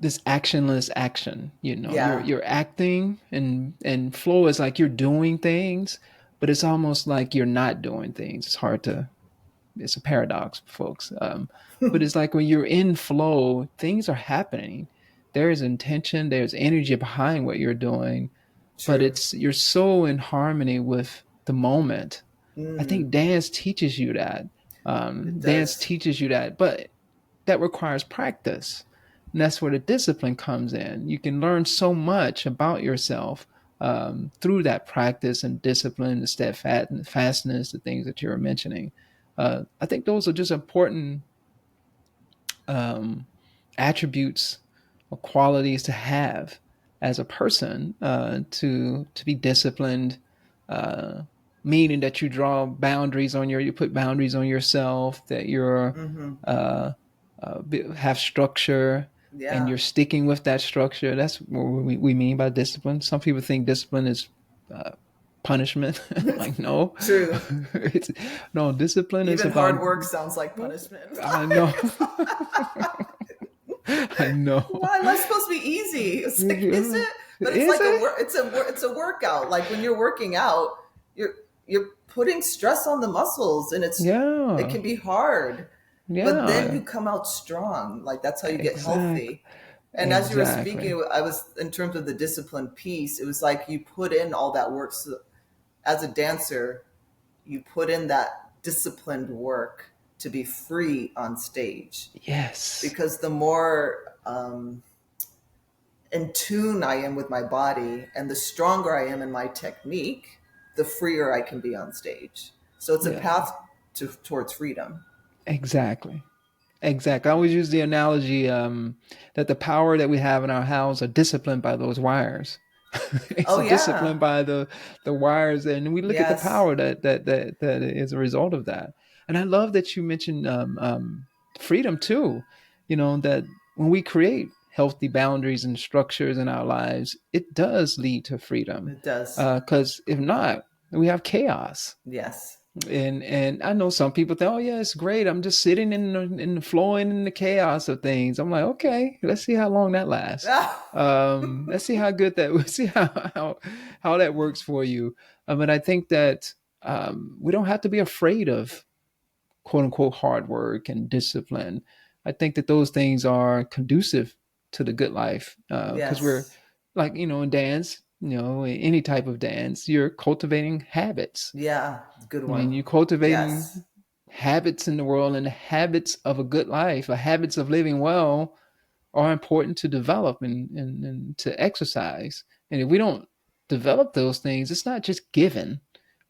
This actionless action. You know, you're Yeah. you're acting, and flow is like you're doing things, but it's almost like you're not doing things. It's hard to. It's a paradox, folks. But it's like when you're in flow, things are happening. There's intention. There's energy behind what you're doing, but True. it's you're so in harmony with the moment. I Mm, think dance teaches you that. it Dance does. teaches you that, but that requires practice. And that's where the discipline comes in. You can learn so much about yourself through that practice and discipline, the steadfastness, the things that you were mentioning. I think those are just important um, attributes or qualities to have as a person to be disciplined, uh, meaning that you draw boundaries on you put boundaries on yourself, that you're Mm-hmm. uh, have structure and Yeah. you're sticking with that structure. That's what we mean by discipline. Some people think discipline is uh, punishment. Like no, True. it's no, discipline is Even about, hard work sounds like punishment. I know. I know. Why? Life's supposed to be easy. It's like, is it? But it's Is like a it? work. It's a workout. Like when you're working out, you're you're putting stress on the muscles, and it Yeah. can be hard. But then Yeah. you come out strong. Like that's how you get Exactly. healthy. And as you were Exactly. speaking, I was in terms of the discipline piece. It was like you put in all that work. So as a dancer, you put in that disciplined work to be free on stage, Yes. because the more in tune I am with my body and the stronger I am in my technique, the freer I can be on stage. So it's a Yeah. path towards freedom. Exactly. Exactly. I always use the analogy that the power that we have in our house are disciplined by those wires. It's Oh disciplined yeah. by the wires, and we look at the Yes. power that is a result of that. And I love that you mentioned freedom too. That when we create healthy boundaries and structures in our lives, it does lead to freedom. It does. Because if not, we have chaos. Yes. And I know some people think, oh yeah, it's great. I'm just sitting in the flowing in the chaos of things. I'm like, okay, let's see how long that lasts. Let's see how good that. Let's see how that works for you. But I think that we don't have to be afraid of quote unquote hard work and discipline. I think that those things are conducive to the good life because we're Yes. like in dance, any type of dance, you're cultivating habits. Yeah. Good I mean, one. you're cultivating Yes. habits in the world, and the habits of a good life, the habits of living well, are important to develop and to exercise. And if we don't develop those things, it's not just given.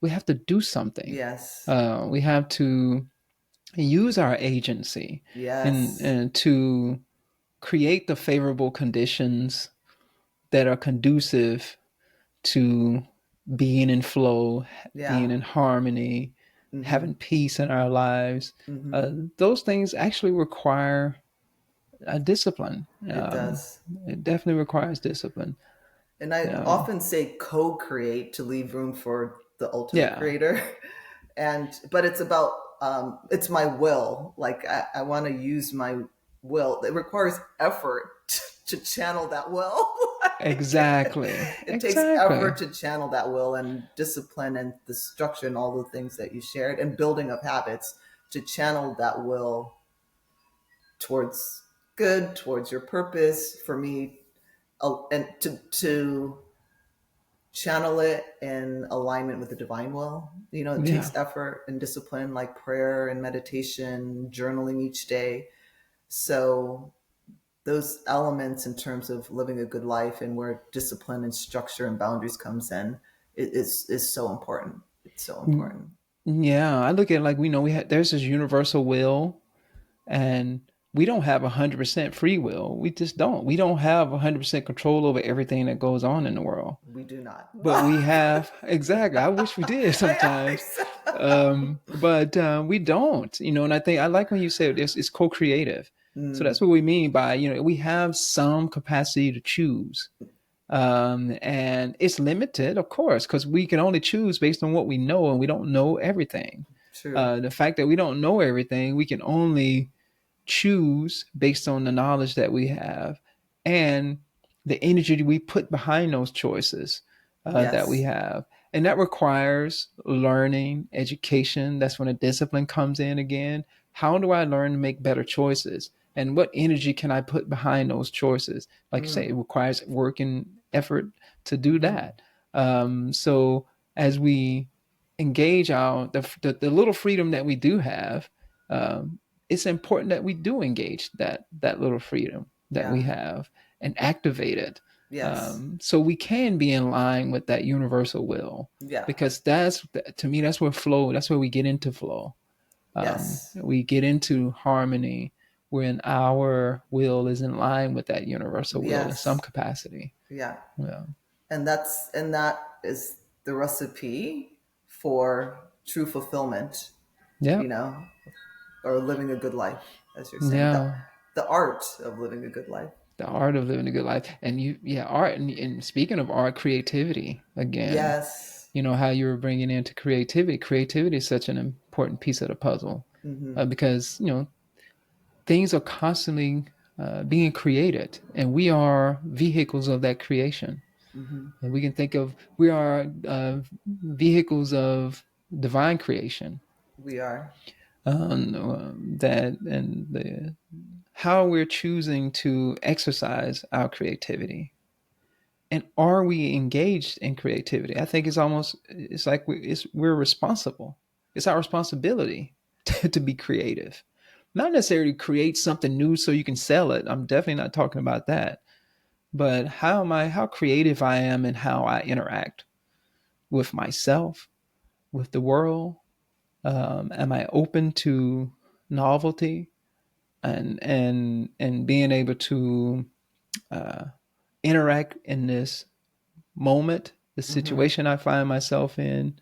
We have to do something. Yes. We have to use our agency Yes. and to create the favorable conditions that are conducive to being in flow, being Yeah. in harmony, Mm-hmm. having peace in our lives. Mm-hmm. Those things actually require a discipline. It does. It definitely requires discipline. And I Um, often say co-create to leave room for the ultimate yeah, creator. But it's about it's my will. Like I want to use my will. It requires effort to channel that will. Like, exactly, it takes exactly. effort to channel that will, and discipline and the structure and all the things that you shared, and building of habits to channel that will towards good, towards your purpose. For me, and to channel it in alignment with the divine will. It Yeah, takes effort and discipline, like prayer and meditation, journaling each day. So those elements in terms of living a good life and where discipline and structure and boundaries comes in is so important. It's so important. yeah. I look at it like we know there's this universal will, and we don't have 100% free will. We just don't. We don't have 100% control over everything that goes on in the world. We do not. But we have exactly. I wish we did sometimes, but we don't. And I think I like when you say it's co-creative. So Mm, that's what we mean by we have some capacity to choose, and it's limited, of course, because we can only choose based on what we know, and we don't know everything. true. The fact that we don't know everything, we can only choose based on the knowledge that we have and the energy we put behind those choices that we Yes. have. And that requires learning, education. That's when a discipline comes in again. How do I learn to make better choices? And what energy can I put behind those choices? Like you say, it Mm, requires work and effort to do mm-hmm. that. So as we engage the little freedom that we do have, um, it's important that we do engage that little freedom that we Yeah. have and activate it, Yes. so we can be in line with that universal will, Yeah. because to me that's where flow, that's where we get into flow. Yes. We get into harmony when our will is in line with that universal will in some Yes. capacity. Yeah. Yeah, And that is the recipe for true fulfillment, yeah, you know, or living a good life, as you're saying. The yeah. the art of living a good life. The art of living a good life. And art, and speaking of art, creativity again. Yes. How you were bringing into creativity is such an important piece of the puzzle, Mm-hmm. because things are constantly being created, and we are vehicles of that creation. Mm-hmm. And we can think of, we are vehicles of divine creation. We are. That and the how we're choosing to exercise our creativity, and are we engaged in creativity? I think it's like we're responsible. It's our responsibility to be creative, not necessarily create something new so you can sell it. I'm definitely not talking about that. But how creative I am in how I interact with myself, with the world. Am I open to novelty, and being able to uh, interact in this moment, the Mm-hmm. situation I find myself in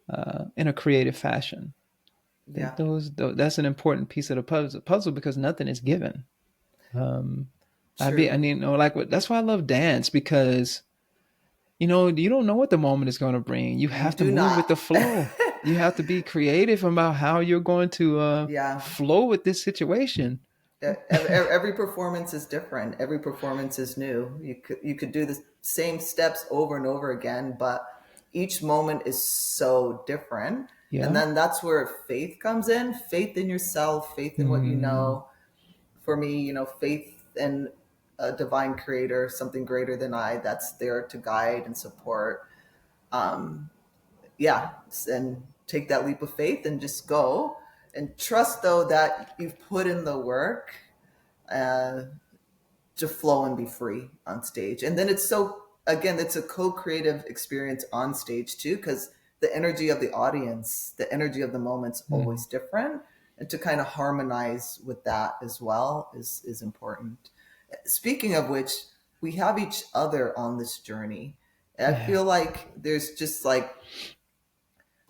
a creative fashion. Yeah, That's an important piece of the puzzle because nothing is given. Um, I true. mean, like that's why I love dance because you don't know what the moment is going to bring. You You have to do move with not. the flow. You have to be creative about how you're going to Yeah. flow with this situation. Every performance is different. Every performance is new. You could do the same steps over and over again, but each moment is so different. And Yeah. then that's where faith comes in. Faith in yourself, faith in what you Mm, know. For me, faith in a divine creator, something greater than I, that's there to guide and support. Um, yeah, and take that leap of faith and just go and trust though that you've put in the work uh, to flow and be free on stage. And then it's a co-creative experience on stage too, because the energy of the audience, the energy of the moment's mm, always different. And to kind of harmonize with that as well is important. Speaking of which, we have each other on this journey. I yeah. feel like there's just like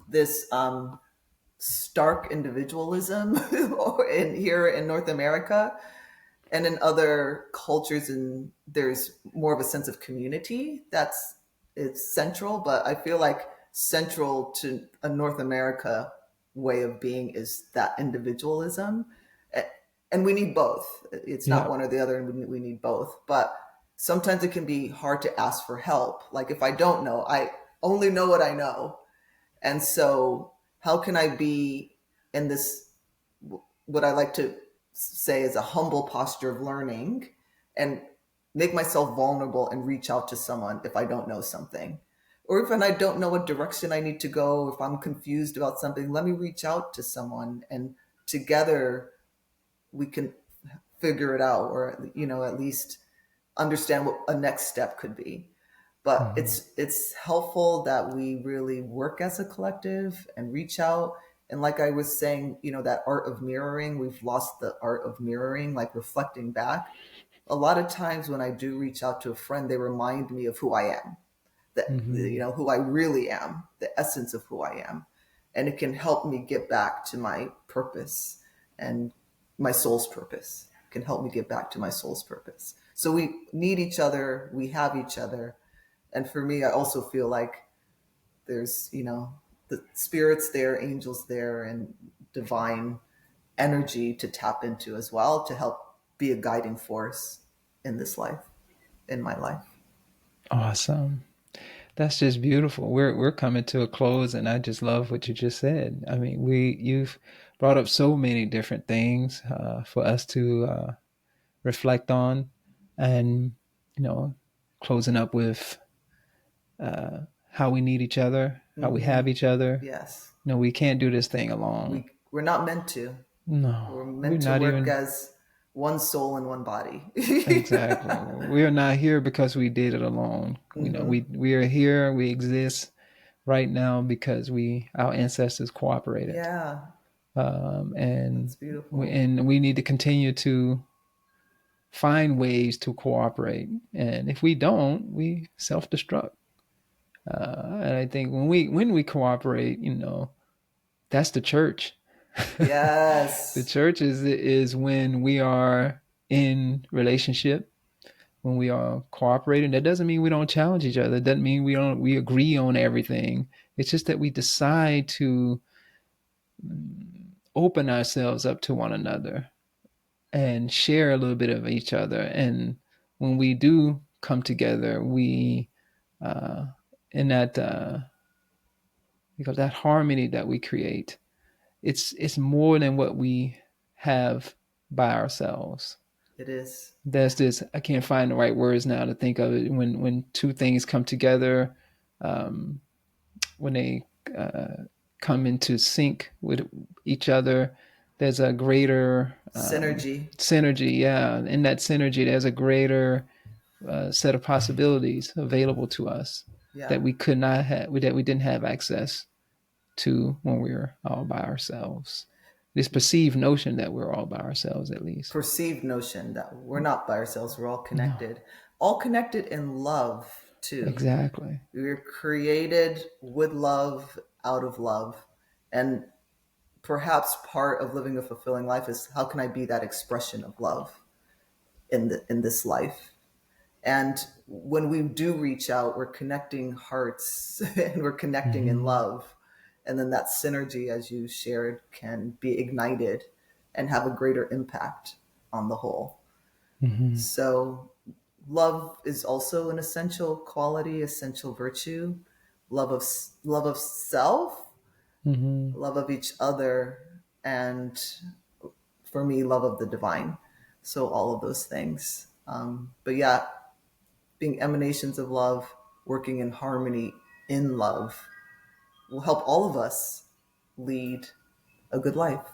this stark individualism in here in North America and in other cultures, and there's more of a sense of community that's it's central. But I feel like central to a North America way of being is that individualism. And we need both. It's not Yeah. one or the other, and we need both. But sometimes it can be hard to ask for help. Like if I don't know, I only know what I know. And so how can I be in this, what I like to say is a humble posture of learning, and make myself vulnerable and reach out to someone if I don't know something? Or if I don't know what direction I need to go, if I'm confused about something, let me reach out to someone, and together we can figure it out, or at least understand what a next step could be. But Mhm. it's helpful that we really work as a collective and reach out. And like I was saying, that art of mirroring, we've lost the art of mirroring, like reflecting back. A lot of times when I do reach out to a friend, they remind me of who I am, that Mhm. who I really am, the essence of who I am. And it can help me get back to my purpose, and my soul's purpose. It can help me get back to my soul's purpose. So we need each other, we have each other. And for me, I also feel like there's, the spirits there, angels there, and divine energy to tap into as well, to help be a guiding force in this life, in my life. Awesome. That's just beautiful. We're coming to a close, and I just love what you just said. I mean, you've brought up so many different things for us to reflect on, and you know, closing up with how we need each other, how we Hmm. have each other. Yes. No, we can't do this thing alone. We're not meant to. No, We're we're meant to not work even as one soul and one body. exactly. We are not here because we did it alone. Hmm. We are here. We exist right now because our ancestors cooperated, Yeah, and that's beautiful. we need to continue to find ways to cooperate. And if we don't, we self destruct. And I think when we cooperate, that's the church. The Yes. church is when we are in relationship, when we are cooperating. That doesn't mean we don't challenge each other. It doesn't mean we agree on everything. It's just that we decide to open ourselves up to one another and share a little bit of each other. And when we do come together, we uh, in that because that harmony that we create, it's more than what we have by ourselves. It is. There's this, I can't find the right words now to think of it, when two things come together, um, when they uh, come into sync with each other, there's a greater Synergy. synergy. Yeah, in that synergy, there's a greater set of possibilities available to us Yeah. that we could not have, that we didn't have access to when we were all by ourselves. This perceived notion that we're all by ourselves, at least. Perceived notion that we're not by ourselves, we're No, all connected in love too. exactly. We were created with love, out of love, and perhaps part of living a fulfilling life is how can I be that expression of love in this life? And when we do reach out, we're connecting hearts and we're connecting in love. And then that synergy, as you shared, can be ignited and have a greater impact on the whole. So love is also an essential quality, essential virtue. Love of self, love of each other, and for me, love of the divine. So all of those things. But yeah, being emanations of love, working in harmony in love will help all of us lead a good life.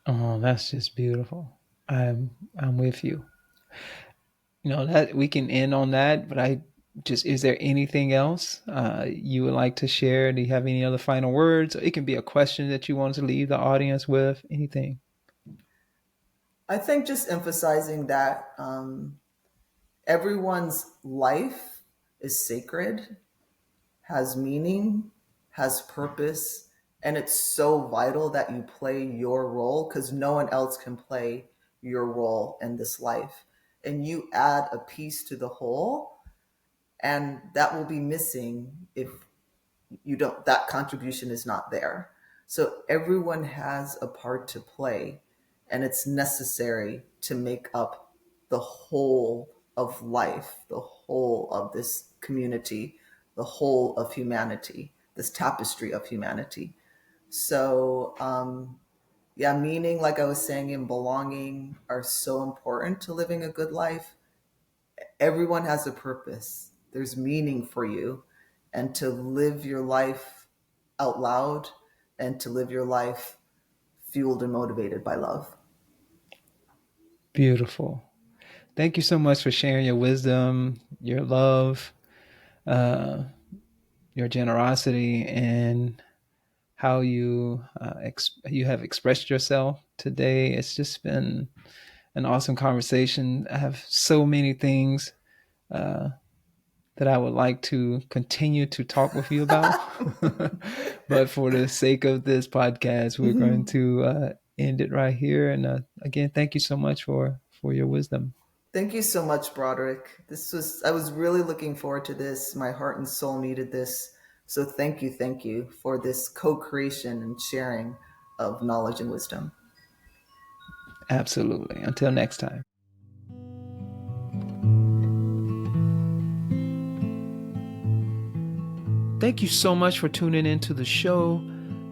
Oh, that's just beautiful. I'm with you. That we can end on that, but is there anything else you would like to share? Do you have any other final words? It can be a question that you want to leave the audience with, anything. I think just emphasizing that everyone's life is sacred, has meaning, has purpose, and it's so vital that you play your role because no one else can play your role in this life. And you add a piece to the whole, and that will be missing if you don't, that contribution is not there. So everyone has a part to play, and it's necessary to make up the whole of life, the whole of this community, the whole of humanity, this tapestry of humanity. So yeah, meaning, like I was saying, and belonging are so important to living a good life. Everyone has a purpose. There's meaning for you. And to live your life out loud and to live your life fueled and motivated by love. Beautiful. Thank you so much for sharing your wisdom, your love, uh, your generosity, and how you you have expressed yourself today. It's just been an awesome conversation. I have so many things that I would like to continue to talk with you about. But for the sake of this podcast, we're going to end it right here. And again, thank you so much for your wisdom. Thank you so much, Broderick. I was really looking forward to this. My heart and soul needed this. So thank you for this co-creation and sharing of knowledge and wisdom. Absolutely. Until next time. Thank you so much for tuning into the show.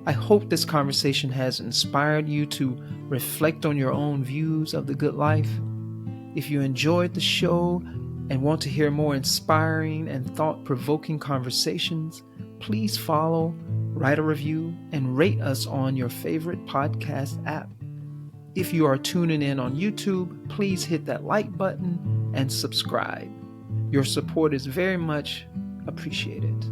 I hope this conversation has inspired you to reflect on your own views of the good life. If you enjoyed the show and want to hear more inspiring and thought-provoking conversations, please follow, write a review, and rate us on your favorite podcast app. If you are tuning in on YouTube, please hit that like button and subscribe. Your support is very much appreciated.